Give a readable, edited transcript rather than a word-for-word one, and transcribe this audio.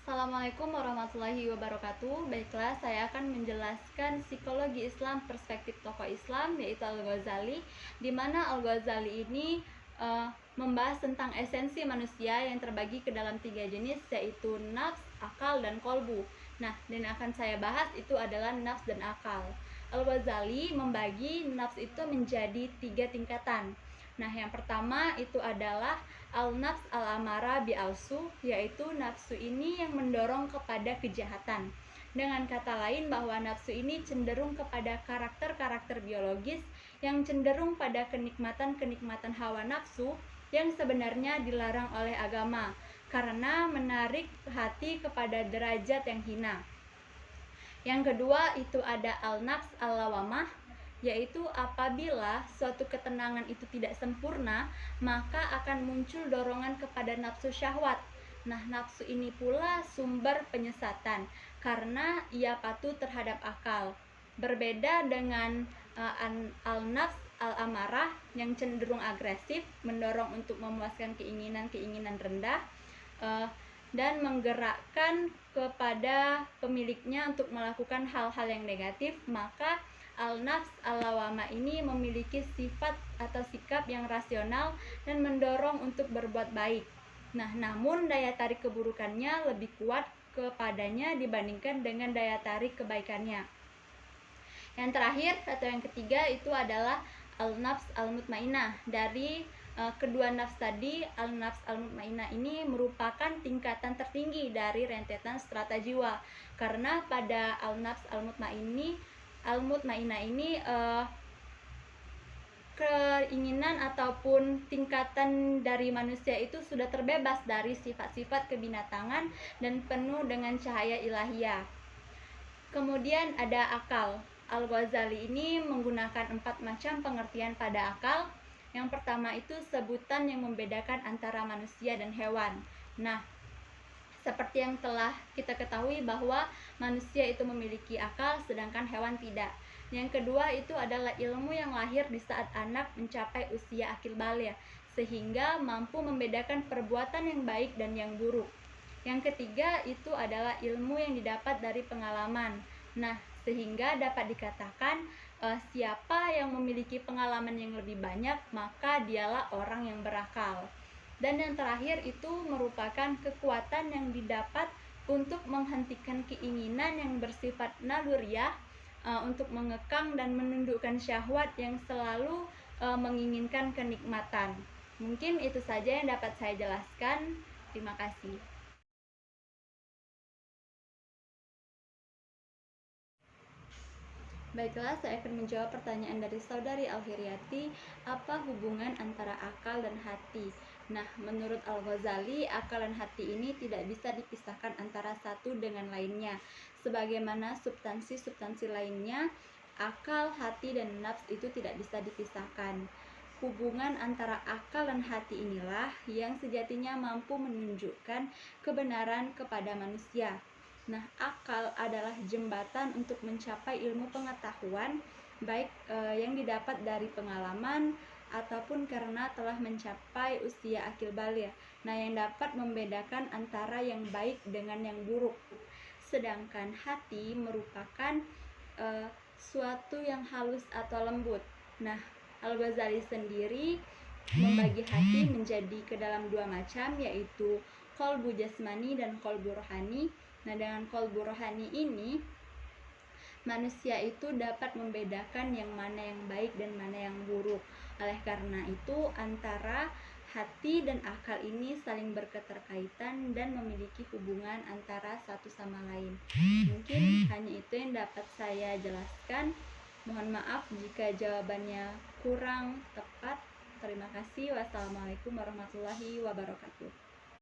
Assalamualaikum warahmatullahi wabarakatuh. Baiklah, saya akan menjelaskan psikologi Islam perspektif tokoh Islam, yaitu Al-Ghazali, di mana Al-Ghazali ini membahas tentang esensi manusia yang terbagi ke dalam 3 jenis, yaitu nafs, akal, dan kolbu. Nah, dan akan saya bahas itu adalah nafs dan akal. Al-Ghazali membagi nafs itu menjadi 3 tingkatan. Nah, yang pertama itu adalah al-nafs al-amara bi'alsu, yaitu nafsu ini yang mendorong kepada kejahatan. Dengan kata lain bahwa nafsu ini cenderung kepada karakter-karakter biologis yang cenderung pada kenikmatan-kenikmatan hawa nafsu yang sebenarnya dilarang oleh agama karena menarik hati kepada derajat yang hina. Yang kedua itu ada al-nafs al-lawamah, yaitu apabila suatu ketenangan itu tidak sempurna, maka akan muncul dorongan kepada nafsu syahwat. Nah, nafsu ini pula sumber penyesatan karena ia patuh terhadap akal. Berbeda dengan al-nafs al-amarah yang cenderung agresif, mendorong untuk memuaskan keinginan-keinginan rendah, dan menggerakkan kepada pemiliknya untuk melakukan hal-hal yang negatif, maka al-nafs al-lawamah ini memiliki sifat atau sikap yang rasional dan mendorong untuk berbuat baik. Nah, namun daya tarik keburukannya lebih kuat kepadanya dibandingkan dengan daya tarik kebaikannya. Yang terakhir atau yang ketiga itu adalah al-nafs al-mutmainah. Dari kedua nafs tadi, al-nafs al-mutmainah ini merupakan tingkatan tertinggi dari rentetan strata jiwa. Karena pada al-nafs al-mutmainah ini keinginan ataupun tingkatan dari manusia itu sudah terbebas dari sifat-sifat kebinatangan dan penuh dengan cahaya ilahiyah. Kemudian ada akal. Al-Ghazali ini menggunakan 4 macam pengertian pada akal. Yang pertama itu sebutan yang membedakan antara manusia dan hewan. Nah, seperti yang telah kita ketahui bahwa manusia itu memiliki akal sedangkan hewan tidak. Yang kedua itu adalah ilmu yang lahir di saat anak mencapai usia akil baligh, sehingga mampu membedakan perbuatan yang baik dan yang buruk. Yang ketiga itu adalah ilmu yang didapat dari pengalaman. Nah, sehingga dapat dikatakan siapa yang memiliki pengalaman yang lebih banyak, maka dialah orang yang berakal. Dan yang terakhir itu merupakan kekuatan yang didapat untuk menghentikan keinginan yang bersifat naluriah, untuk mengekang dan menundukkan syahwat yang selalu menginginkan kenikmatan. Mungkin itu saja yang dapat saya jelaskan. Terima kasih. Baiklah, saya akan menjawab pertanyaan dari saudari Al-Hiryati, apa hubungan antara akal dan hati? Nah, menurut Al-Ghazali, akal dan hati ini tidak bisa dipisahkan antara satu dengan lainnya. Sebagaimana substansi-substansi lainnya, akal, hati, dan nafs itu tidak bisa dipisahkan. Hubungan antara akal dan hati inilah yang sejatinya mampu menunjukkan kebenaran kepada manusia. Nah, akal adalah jembatan untuk mencapai ilmu pengetahuan, baik yang didapat dari pengalaman ataupun karena telah mencapai usia akil baligh. Nah, yang dapat membedakan antara yang baik dengan yang buruk. Sedangkan hati merupakan suatu yang halus atau lembut. Nah, Al-Ghazali sendiri membagi hati menjadi ke dalam 2 macam, yaitu qalbu jasmani dan qalbu rohani. Nah, dengan qalbu rohani ini manusia itu dapat membedakan yang mana yang baik dan mana yang buruk. Oleh karena itu, antara hati dan akal ini saling berketerkaitan dan memiliki hubungan antara satu sama lain. Mungkin hanya itu yang dapat saya jelaskan. Mohon maaf jika jawabannya kurang tepat. Terima kasih. Wassalamualaikum warahmatullahi wabarakatuh.